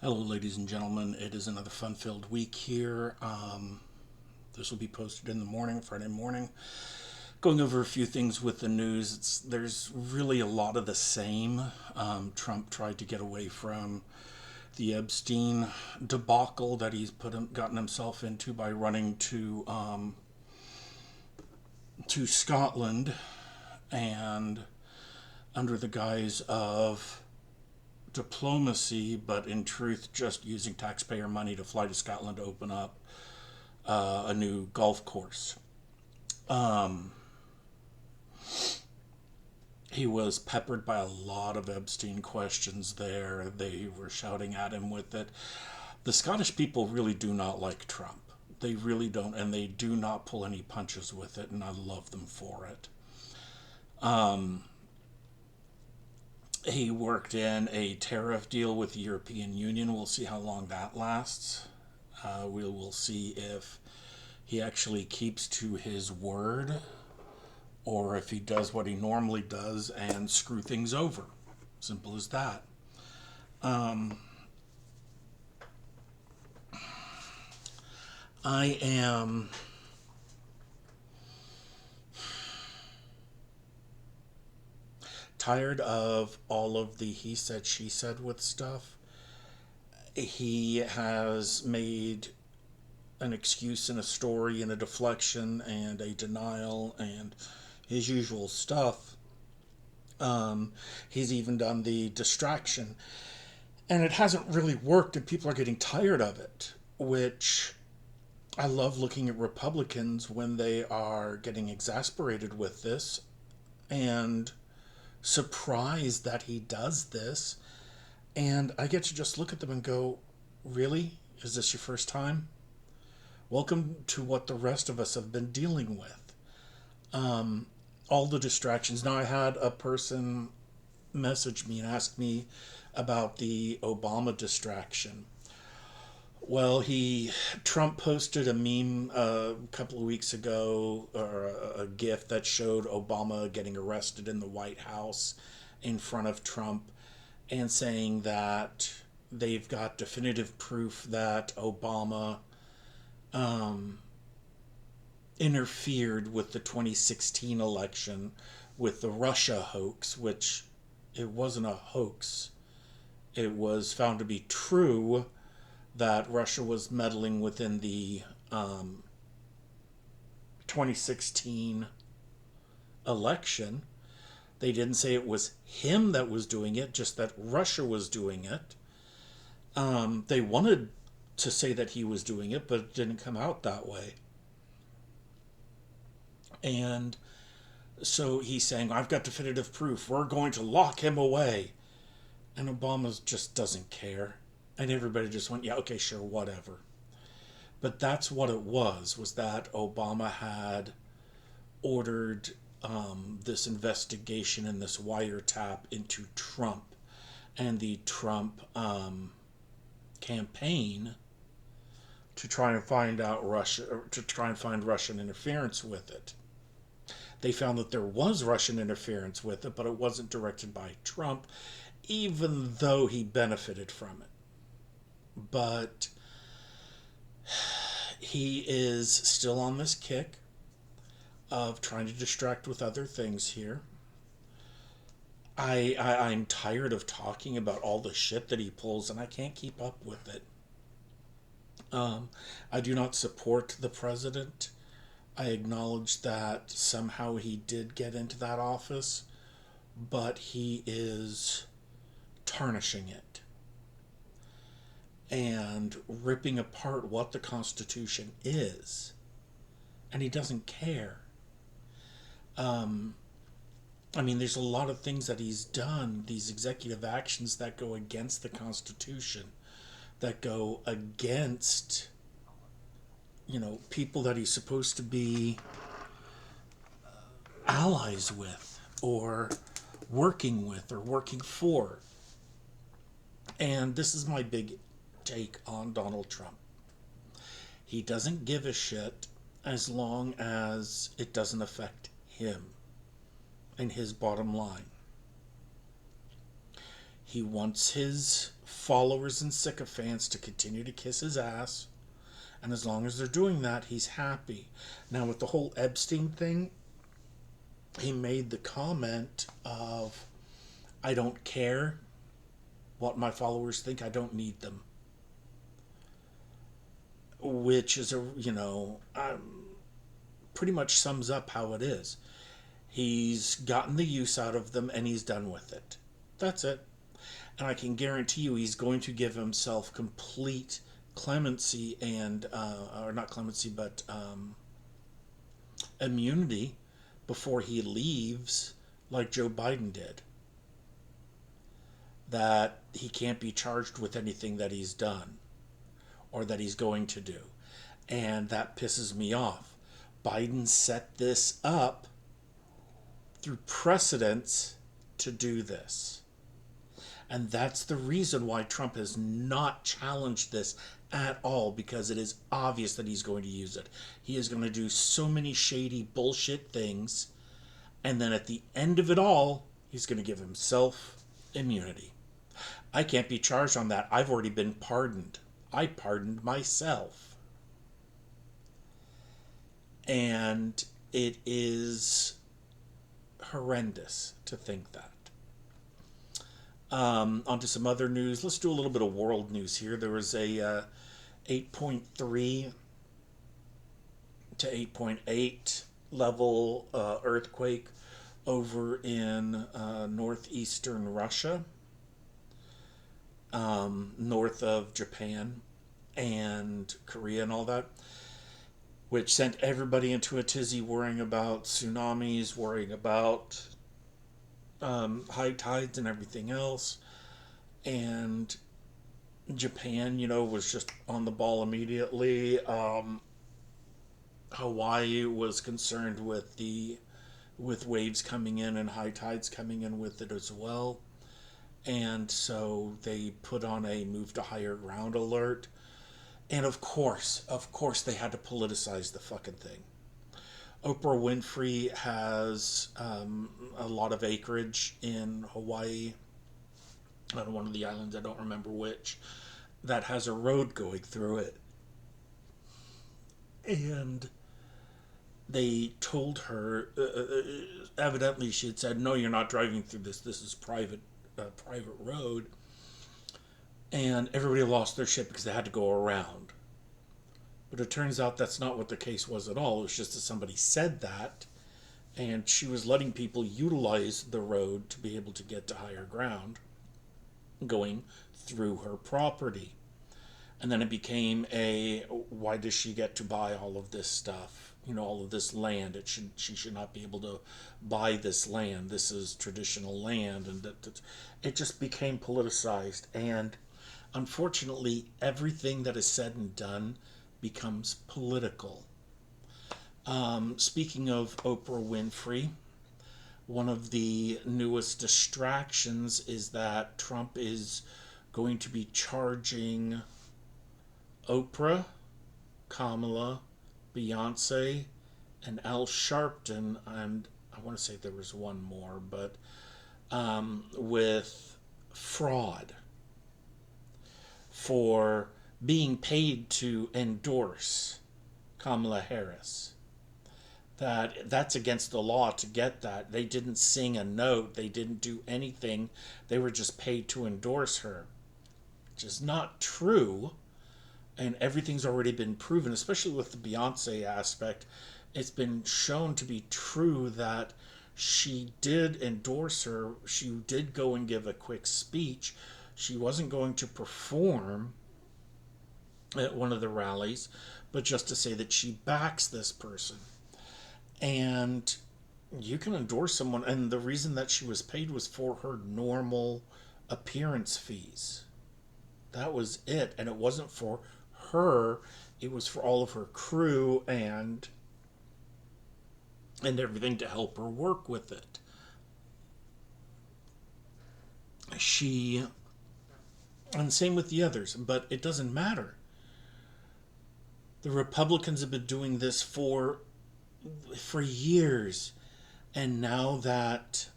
Hello, ladies and gentlemen. It is another fun-filled week here. This will be posted in the morning, Friday morning. Going over a few things with the news. There's really a lot of the same. Trump tried to get away from the Epstein debacle that he's gotten himself into by running to Scotland, and under the guise of diplomacy, but in truth just using taxpayer money to fly to Scotland to open up a new golf course. Um, he was peppered by a lot of Epstein questions there. They were shouting at him with it. The Scottish people really do not like Trump. They really don't, and they do not pull any punches with it, and I love them for it. Um, he worked in a tariff deal with the European Union. We'll see how long that lasts. We will see if he actually keeps to his word or if he does what he normally does and screw things over. Simple as that. Um, I am tired of all of the he said, she said with stuff. He has made an excuse and a story and a deflection and a denial and his usual stuff. He's even done the distraction, and it hasn't really worked, and people are getting tired of it. Which I love looking at Republicans when they are getting exasperated with this and surprised that he does this. And I get to just look at them and go, really? Is this your first time? Welcome to what the rest of us have been dealing with. Um, all the distractions. Now, I had a person message me and ask me about the Obama distraction. Well, Trump posted a meme a couple of weeks ago, or a GIF that showed Obama getting arrested in the White House in front of Trump, and saying that they've got definitive proof that Obama um, interfered with the 2016 election with the Russia hoax, which it wasn't a hoax. It was found to be true that Russia was meddling within the 2016 election. They didn't say it was him that was doing it, just that Russia was doing it. They wanted to say that he was doing it, but it didn't come out that way. And so he's saying, I've got definitive proof. We're going to lock him away. And Obama just doesn't care. And everybody just went, yeah, okay, sure, whatever. But that's what it was that Obama had ordered this investigation and this wiretap into Trump and the Trump campaign to try and find out Russia, or to try and find Russian interference with it. They found that there was Russian interference with it, but it wasn't directed by Trump, even though he benefited from it. But he is still on this kick of trying to distract with other things here. I'm tired of talking about all the shit that he pulls, and I can't keep up with it. I do not support the president. I acknowledge that somehow he did get into that office, but he is tarnishing it and ripping apart what the Constitution is. And he doesn't care. Um, I mean, there's a lot of things that he's done, these executive actions that go against the Constitution, that go against, people that he's supposed to be allies with or working with or working for. And this is my big take on Donald Trump. He doesn't give a shit as long as it doesn't affect him and his bottom line. He wants his followers and sycophants to continue to kiss his ass. And as long as they're doing that, he's happy. Now, with the whole Epstein thing, he made the comment of, I don't care what my followers think, I don't need them. Which is pretty much sums up how it is. He's gotten the use out of them and he's done with it. That's it. And I can guarantee you he's going to give himself complete clemency and, or not clemency, but immunity before he leaves, like Joe Biden did. That he can't be charged with anything that he's done or that he's going to do. And that pisses me off. Biden set this up through precedence to do this. And that's the reason why Trump has not challenged this at all, because it is obvious that he's going to use it. He is going to do so many shady bullshit things, and then at the end of it all, he's going to give himself immunity. I can't be charged on that. I've already been pardoned. I pardoned myself. And it is horrendous to think that. On to some other news. Let's do a little bit of world news here. There was a 8.3 to 8.8 level earthquake over in northeastern Russia, north of Japan and Korea and all that, which sent everybody into a tizzy, worrying about tsunamis, worrying about high tides and everything else. And Japan, was just on the ball immediately. Hawaii was concerned with waves coming in and high tides coming in with it as well. And so they put on a move to higher ground alert. And of course, they had to politicize the fucking thing. Oprah Winfrey has a lot of acreage in Hawaii, on one of the islands, I don't remember which, that has a road going through it. And they told her, evidently she had said, no, you're not driving through this is private road. And everybody lost their shit because they had to go around. But it turns out that's not what the case was at all. It was just that somebody said that, and she was letting people utilize the road to be able to get to higher ground going through her property. And then it became why does she get to buy all of this stuff? All of this land. She should not be able to buy this land. This is traditional land. And it just became politicized. And unfortunately, everything that is said and done becomes political. Speaking of Oprah Winfrey, one of the newest distractions is that Trump is going to be charging Oprah, Kamala, Beyonce, and Al Sharpton, and I want to say there was one more, but with fraud for being paid to endorse Kamala Harris. That's against the law to get that. They didn't sing a note. They didn't do anything. They were just paid to endorse her, which is not true. And everything's already been proven, especially with the Beyonce aspect. It's been shown to be true that she did endorse her. She did go and give a quick speech. She wasn't going to perform at one of the rallies, but just to say that she backs this person. And you can endorse someone, and the reason that she was paid was for her normal appearance fees. That was it, and it wasn't for her, it was for all of her crew and everything to help her work with it. And same with the others, but it doesn't matter. The Republicans have been doing this for years, and now that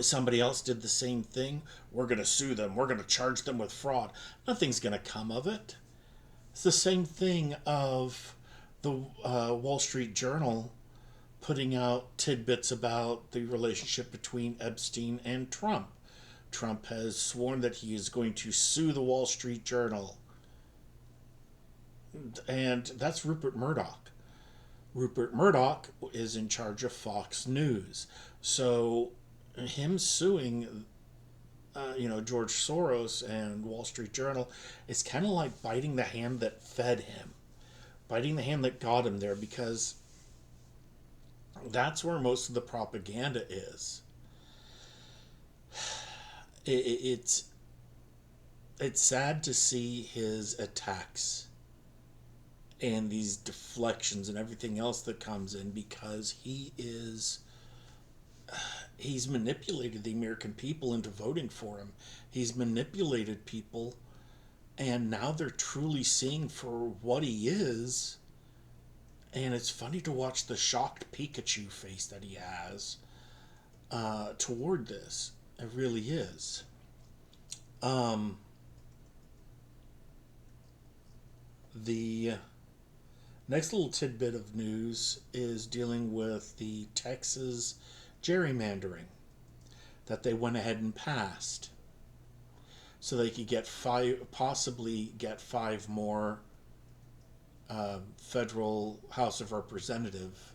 Somebody else did the same thing. We're going to sue them. We're going to charge them with fraud. Nothing's going to come of it. It's the same thing of the Wall Street Journal putting out tidbits about the relationship between Epstein and Trump. Trump has sworn that he is going to sue the Wall Street Journal. And that's Rupert Murdoch. Rupert Murdoch is in charge of Fox News. So him suing George Soros and Wall Street Journal is kind of like biting the hand that fed him, biting the hand that got him there, because that's where most of the propaganda is. It's sad to see his attacks and these deflections and everything else that comes in, because he's manipulated the American people into voting for him. He's manipulated people, and now they're truly seeing for what he is. And it's funny to watch the shocked Pikachu face that he has toward this. It really is. Um, the next little tidbit of news is dealing with the Texas gerrymandering that they went ahead and passed, so they could possibly get five more federal House of Representative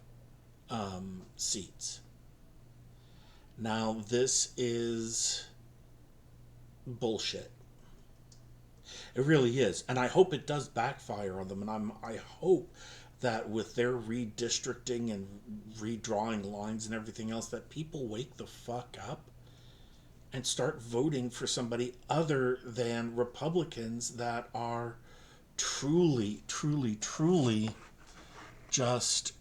seats. Now, this is bullshit. It really is, and I hope it does backfire on them. And I hope that with their redistricting and redrawing lines and everything else, that people wake the fuck up and start voting for somebody other than Republicans that are truly, truly, truly just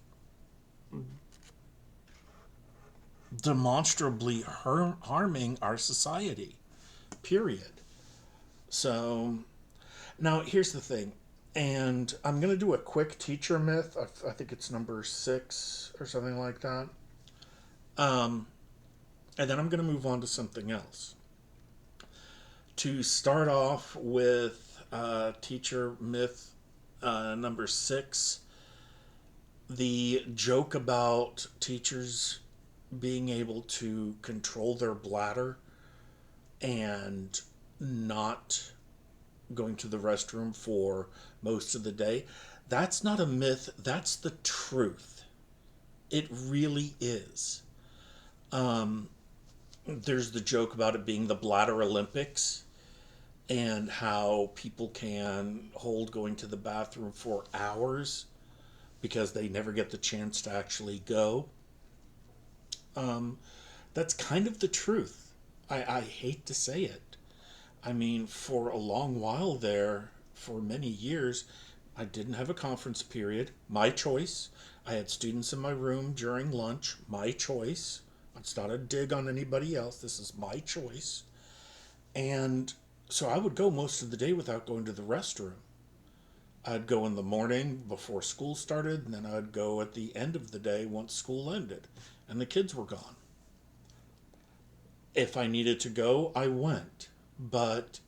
demonstrably harming our society. Period. So, now here's the thing, and I'm going to do a quick teacher myth. I think it's number 6 or something like that. Um, and then I'm going to move on to something else. To start off with teacher myth number 6, the joke about teachers being able to control their bladder and not going to the restroom for most of the day. That's not a myth, that's the truth. It really is. Um, there's the joke about it being the bladder Olympics, and how people can hold going to the bathroom for hours because they never get the chance to actually go. Um, that's kind of the truth. I hate to say it. I mean, for a long while there, for many years, I didn't have a conference period. My choice. I had students in my room during lunch. My choice. It's not a dig on anybody else. This is my choice. And so I would go most of the day without going to the restroom. I'd go in the morning before school started, and then I'd go at the end of the day once school ended and the kids were gone. If I needed to go, I went. But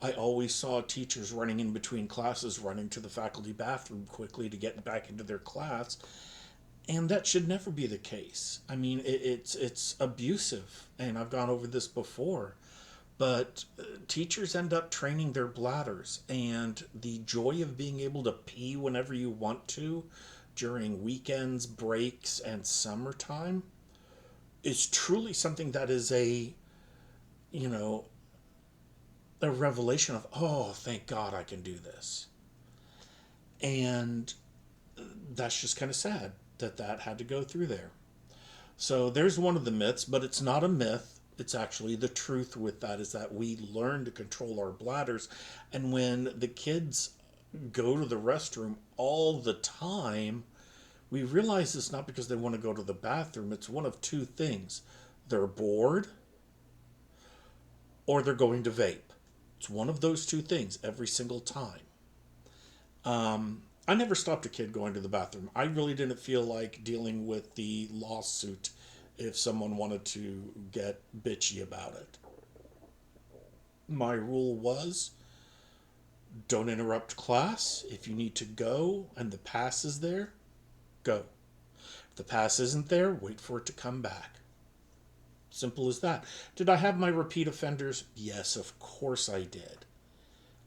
I always saw teachers running in between classes, running to the faculty bathroom quickly to get back into their class. And that should never be the case. I mean, it's abusive, and I've gone over this before. But teachers end up training their bladders, and the joy of being able to pee whenever you want to during weekends, breaks, and summertime is truly something that is you know, a revelation of, oh, thank God I can do this. And that's just kind of sad that that had to go through there. So there's one of the myths, but it's not a myth. It's actually the truth with that, is that we learn to control our bladders. And when the kids go to the restroom all the time, we realize it's not because they want to go to the bathroom. It's one of two things: they're bored, or they're going to vape. It's one of those two things every single time. I never stopped a kid going to the bathroom. I really didn't feel like dealing with the lawsuit if someone wanted to get bitchy about it. My rule was don't interrupt class. If you need to go and the pass is there, go. If the pass isn't there, wait for it to come back. Simple as that. Did I have my repeat offenders? Yes, of course I did.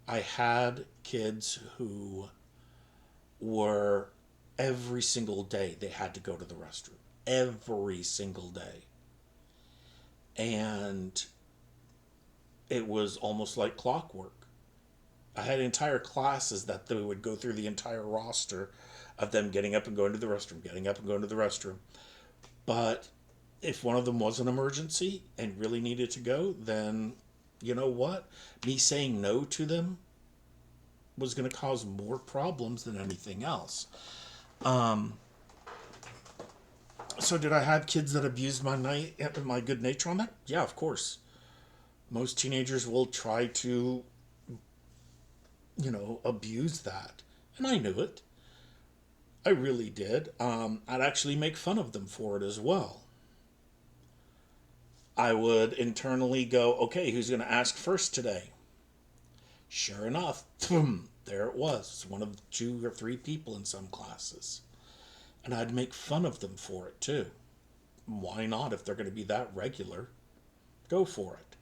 I had kids who were every single day they had to go to the restroom. Every single day. And it was almost like clockwork. I had entire classes that they would go through the entire roster of them getting up and going to the restroom, getting up and going to the restroom. But if one of them was an emergency and really needed to go, then you know what? Me saying no to them was going to cause more problems than anything else. So did I have kids that abused my good nature on that? Yeah, of course. Most teenagers will try to, abuse that. And I knew it. I really did. I'd actually make fun of them for it as well. I would internally go, okay, who's going to ask first today? Sure enough, there it was. It's one of 2 or 3 people in some classes. And I'd make fun of them for it too. Why not? If they're going to be that regular, go for it.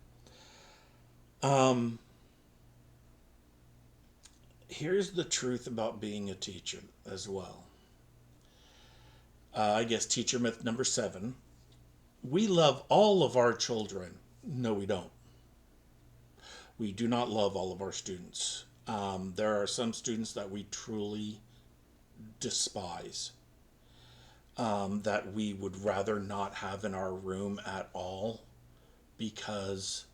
Here's the truth about being a teacher as well. I guess teacher myth number 7. We love all of our children. No, we don't. We do not love all of our students. There are some students that we truly despise, that we would rather not have in our room at all because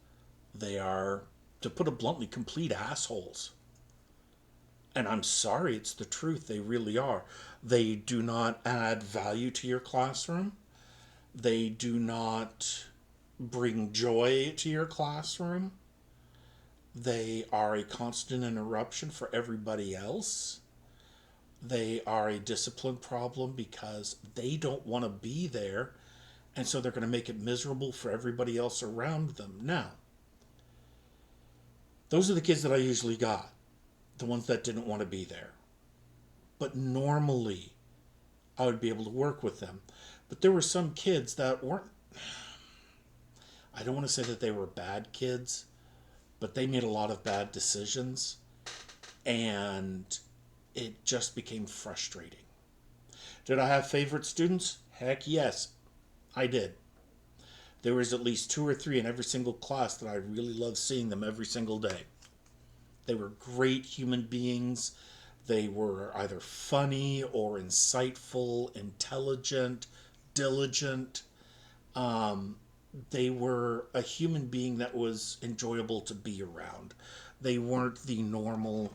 they are, to put it bluntly, complete assholes. And I'm sorry, it's the truth. They really are. They do not add value to your classroom. They do not bring joy to your classroom. They are a constant interruption for everybody else. They are a discipline problem because they don't want to be there, and so they're going to make it miserable for everybody else around them. Now, those are the kids that I usually got, the ones that didn't want to be there. But normally, I would be able to work with them. But there were some kids that weren't, I don't want to say that they were bad kids, but they made a lot of bad decisions, and it just became frustrating. Did I have favorite students? Heck yes, I did. There was at least 2 or 3 in every single class that I really loved seeing them every single day. They were great human beings. They were either funny or insightful, intelligent, diligent. They were a human being that was enjoyable to be around. They weren't the normal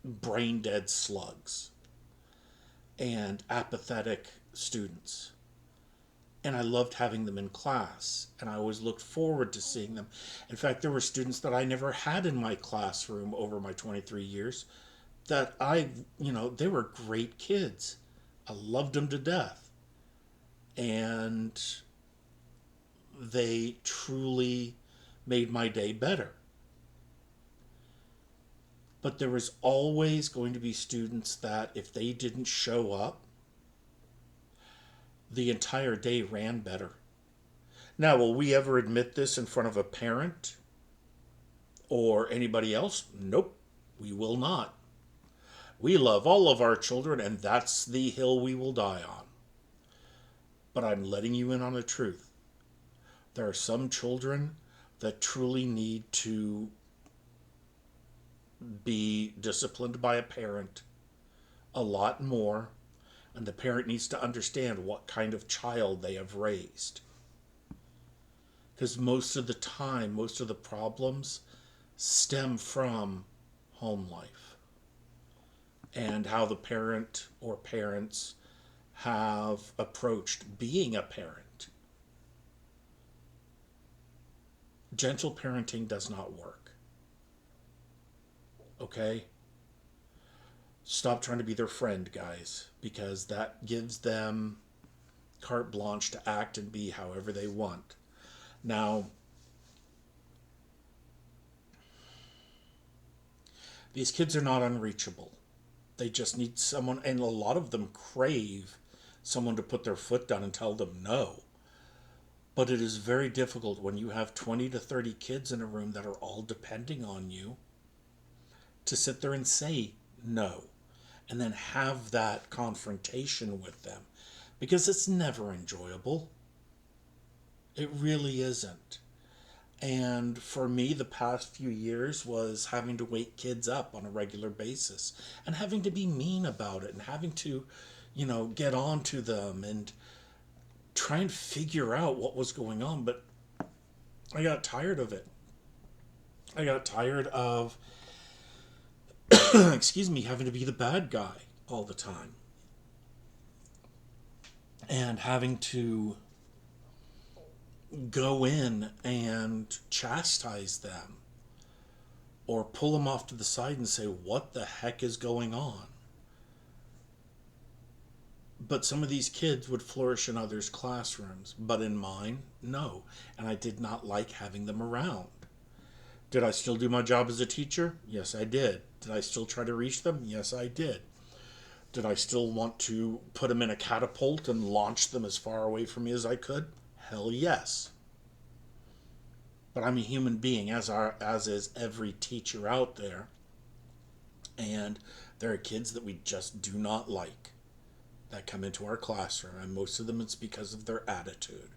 brain dead slugs and apathetic students. And I loved having them in class, and I always looked forward to seeing them. In fact, there were students that I never had in my classroom over my 23 years that they were great kids. I loved them to death. And they truly made my day better. But there was always going to be students that if they didn't show up, the entire day ran better. Now, will we ever admit this in front of a parent or anybody else? Nope, we will not. We love all of our children, and that's the hill we will die on. But I'm letting you in on the truth. There are some children that truly need to be disciplined by a parent a lot more, and the parent needs to understand what kind of child they have raised. Because most of the time, most of the problems stem from home life and how the parent or parents have approached being a parent. Gentle parenting does not work. Okay? Stop trying to be their friend, guys, because that gives them carte blanche to act and be however they want. Now, these kids are not unreachable. They just need someone, and a lot of them crave someone to put their foot down and tell them no. But it is very difficult when you have 20 to 30 kids in a room that are all depending on you to sit there and say no and then have that confrontation with them, because it's never enjoyable. It really isn't. And for me, the past few years was having to wake kids up on a regular basis and having to be mean about it and having to, get on to them and try and figure out what was going on. But I got tired of it. I got tired of, excuse me, having to be the bad guy all the time and having to go in and chastise them or pull them off to the side and say, what the heck is going on? But some of these kids would flourish in others' classrooms, but in mine, no. And I did not like having them around. Did I still do my job as a teacher? Yes, I did. Did I still try to reach them? Yes, I did. Did I still want to put them in a catapult and launch them as far away from me as I could? Hell yes. But I'm a human being, as is every teacher out there. And there are kids that we just do not like that come into our classroom, and most of them it's because of their attitude.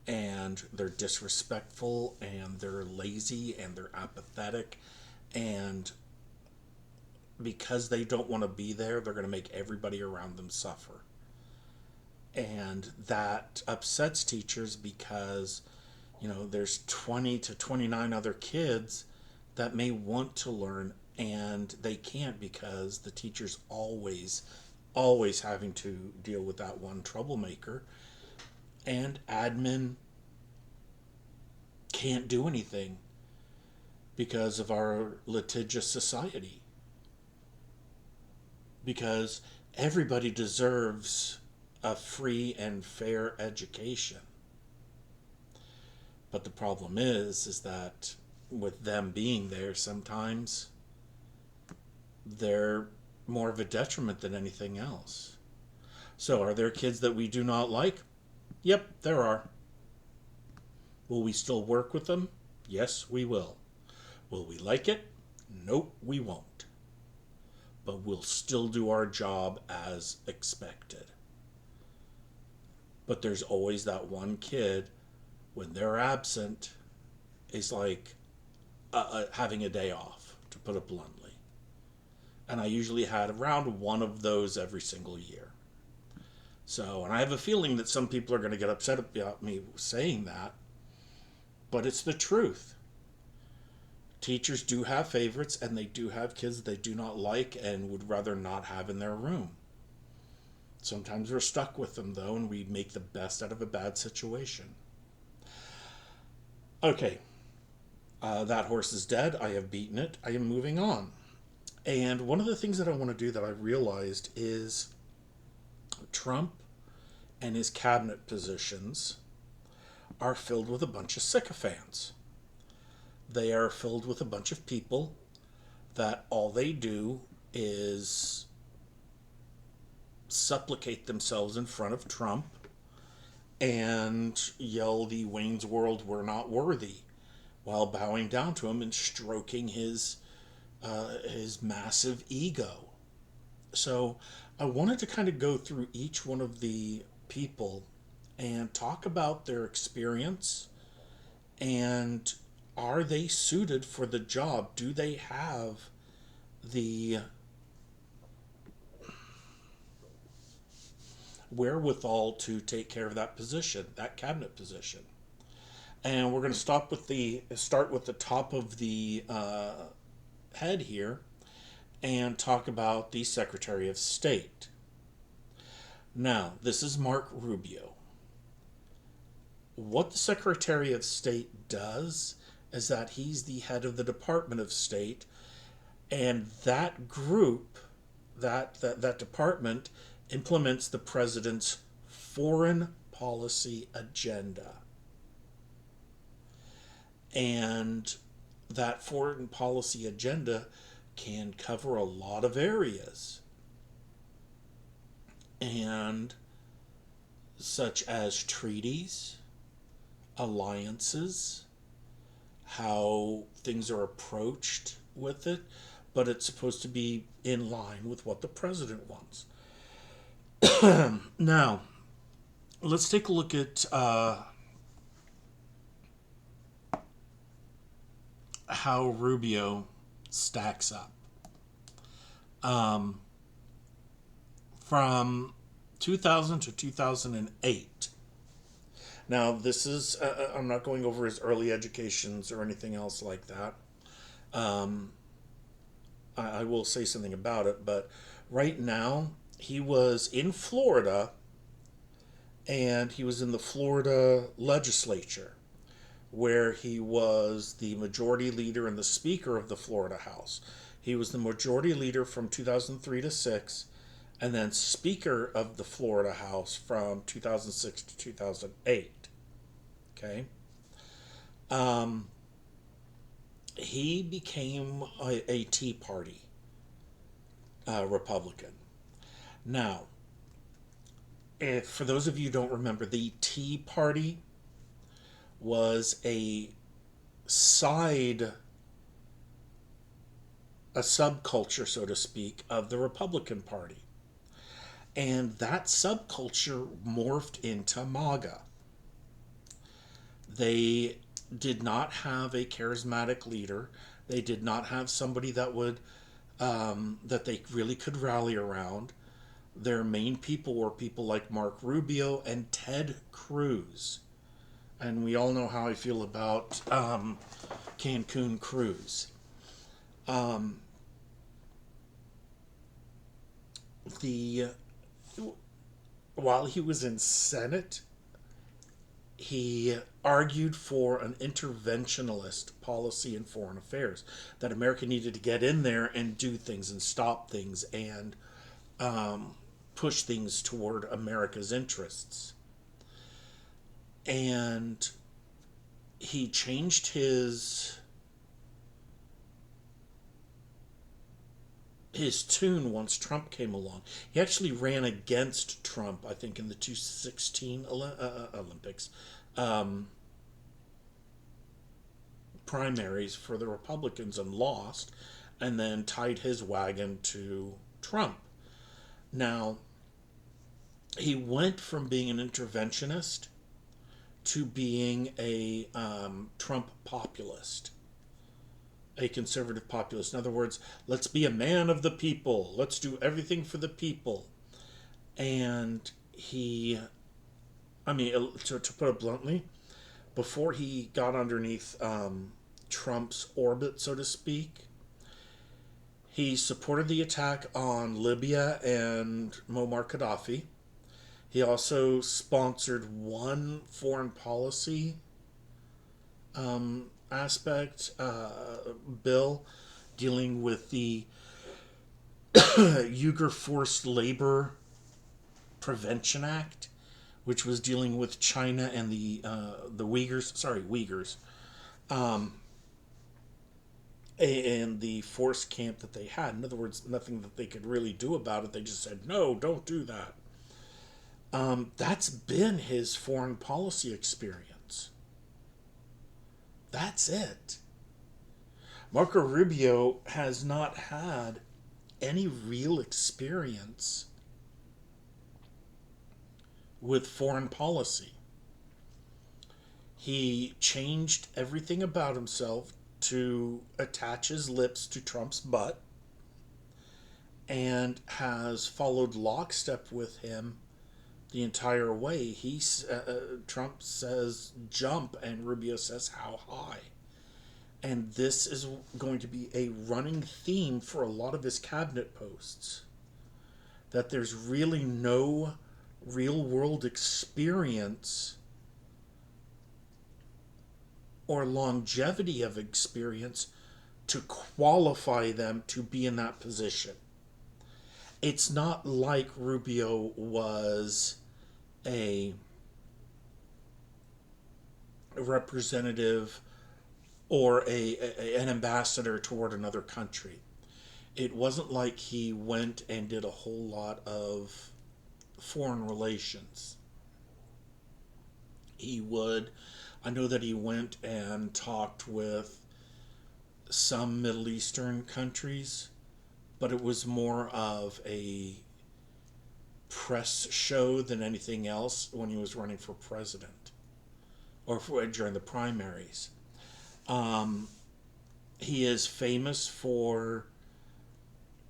And they're disrespectful, and they're lazy, and they're apathetic, and because they don't want to be there, they're going to make everybody around them suffer. And that upsets teachers because, there's 20 to 29 other kids that may want to learn, and they can't because the teacher's always having to deal with that one troublemaker, and admin can't do anything because of our litigious society, because everybody deserves a free and fair education. But the problem is that with them being there, sometimes they're more of a detriment than anything else. So are there kids that we do not like? Yep, there are. Will we still work with them? Yes, we will. Will we like it? Nope, we won't. But we'll still do our job as expected. But there's always that one kid, when they're absent, is like having a day off, to put it bluntly. And I usually had around one of those every single year. So, and I have a feeling that some people are going to get upset about me saying that, but it's the truth. Teachers do have favorites, and they do have kids they do not like and would rather not have in their room. Sometimes we're stuck with them, though, and we make the best out of a bad situation. Okay, that horse is dead. I have beaten it. I am moving on. And one of the things that I want to do that I realized is Trump and his cabinet positions are filled with a bunch of sycophants. They are filled with a bunch of people that all they do is supplicate themselves in front of Trump and yell the Wayne's World, "We're not worthy," while bowing down to him and stroking his massive ego. So I wanted to kind of go through each one of the people and talk about their experience, and are they suited for the job? Do they have the wherewithal to take care of that position, that cabinet position? And we're going to start with the top of the head here and talk about the Secretary of State. Now, this is Mark Rubio. What the Secretary of State does is that he's the head of the Department of State, and that group, that department, implements the president's foreign policy agenda. And that foreign policy agenda can cover a lot of areas. And such as treaties, alliances, how things are approached with it, but it's supposed to be in line with what the president wants. Now, let's take a look at how Rubio stacks up. From 2000 to 2008. Now, this is, I'm not going over his early educations or anything else like that. I will say something about it, but right now, he was in Florida, and he was in the Florida legislature, where he was the majority leader and the speaker of the Florida House. He was the majority leader from 2003 to 6, and then Speaker of the Florida House from 2006 to 2008. Okay? He became a Tea Party Republican. Now, for those of you who don't remember, the Tea Party was a subculture, so to speak, of the Republican Party. And that subculture morphed into MAGA. They did not have a charismatic leader. They did not have somebody that would that they really could rally around. Their main people were people like Mark Rubio and Ted Cruz. And we all know how I feel about Cancun Cruz. While he was in Senate, he argued for an interventionist policy in foreign affairs, that America needed to get in there and do things and stop things and push things toward America's interests. And he changed his tune once Trump came along. He actually ran against Trump, I think, in the 2016 Olympics primaries for the Republicans and lost, and then tied his wagon to Trump. Now, he went from being an interventionist to being a Trump populist, a conservative populist. In other words, let's be a man of the people. Let's do everything for the people. And to put it bluntly, before he got underneath Trump's orbit, so to speak, he supported the attack on Libya and Muammar Gaddafi. He also sponsored one foreign policy aspect bill dealing with the Uyghur Forced Labor Prevention Act, which was dealing with China and the Uyghurs, and the forced camp that they had. In other words, nothing that they could really do about it. They just said, no, don't do that. That's been his foreign policy experience. That's it. Marco Rubio has not had any real experience with foreign policy. He changed everything about himself to attach his lips to Trump's butt and has followed lockstep with him the entire way. Trump says jump and Rubio says how high. And this is going to be a running theme for a lot of his cabinet posts. That there's really no real world experience or longevity of experience to qualify them to be in that position. It's not like Rubio was a representative or an ambassador toward another country. It wasn't like he went and did a whole lot of foreign relations. He would, I know that he went and talked with some Middle Eastern countries, but it was more of a press show than anything else when he was running for president or during the primaries. Um, he is famous for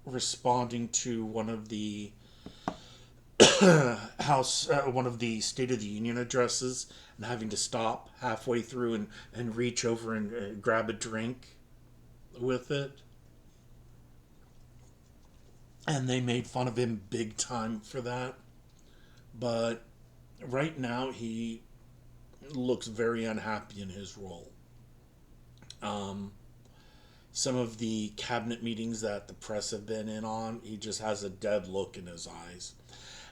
responding to one of the one of the State of the Union addresses and having to stop halfway through and reach over and grab a drink with it. And they made fun of him big time for that. But right now, he looks very unhappy in his role. Um, some of the cabinet meetings that the press have been in on, he just has a dead look in his eyes.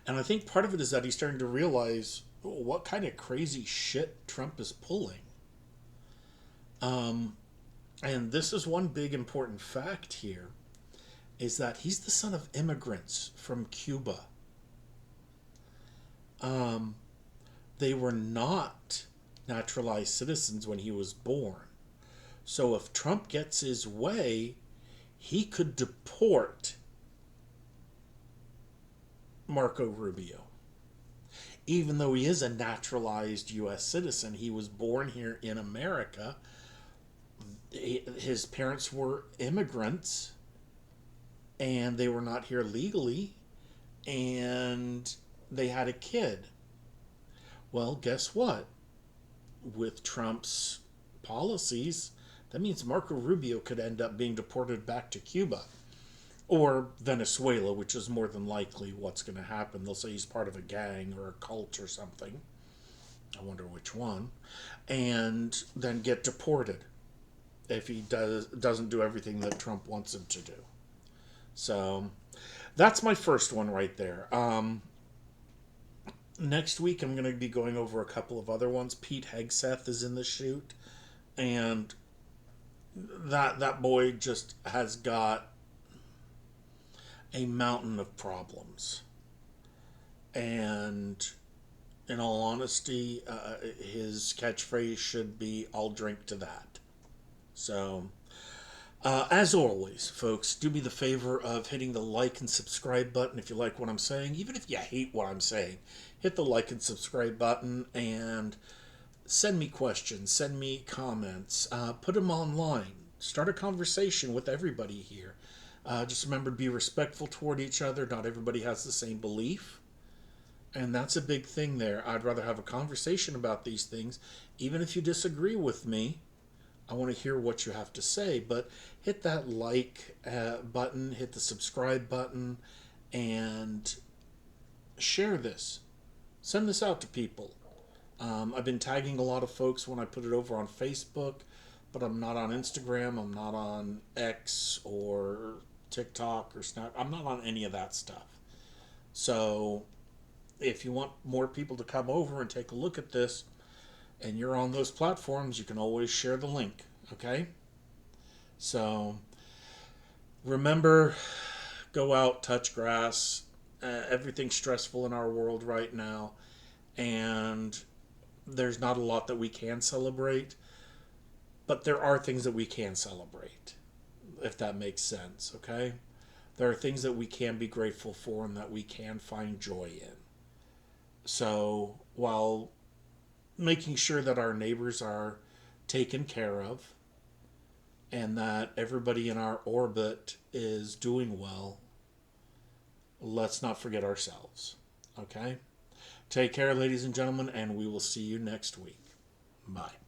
And I think part of it is that he's starting to realize what kind of crazy shit Trump is pulling. Um, and this is one big important fact here is that he's the son of immigrants from Cuba. Um, they were not naturalized citizens when he was born. So if Trump gets his way, he could deport Marco Rubio. Even though he is a naturalized U.S. citizen, he was born here in America. His parents were immigrants and they were not here legally, and they had a kid. Well, guess what? With Trump's policies, that means Marco Rubio could end up being deported back to Cuba or Venezuela, which is more than likely what's going to happen. They'll say he's part of a gang or a cult or something. I wonder which one. And then get deported if he doesn't do everything that Trump wants him to do. So that's my first one right there. Next week, I'm going to be going over a couple of other ones. Pete Hegseth is in the shoot, and that boy just has got a mountain of problems. And in all honesty, his catchphrase should be, "I'll drink to that." So, as always, folks, do me the favor of hitting the like and subscribe button if you like what I'm saying. Even if you hate what I'm saying, hit the like and subscribe button and send me questions, send me comments, put them online. Start a conversation with everybody here. Just remember to be respectful toward each other. Not everybody has the same belief. And that's a big thing there. I'd rather have a conversation about these things. Even if you disagree with me, I want to hear what you have to say. But hit that like button, hit the subscribe button, and share this. Send this out to people. I've been tagging a lot of folks when I put it over on Facebook, but I'm not on Instagram. I'm not on X or TikTok or Snap. I'm not on any of that stuff. So if you want more people to come over and take a look at this, and you're on those platforms, you can always share the link, okay? So remember, go out, touch grass. Everything's stressful in our world right now, and there's not a lot that we can celebrate, but there are things that we can celebrate, if that makes sense, okay? There are things that we can be grateful for and that we can find joy in. So while making sure that our neighbors are taken care of and that everybody in our orbit is doing well, let's not forget ourselves. Okay? Take care, ladies and gentlemen, and we will see you next week. Bye.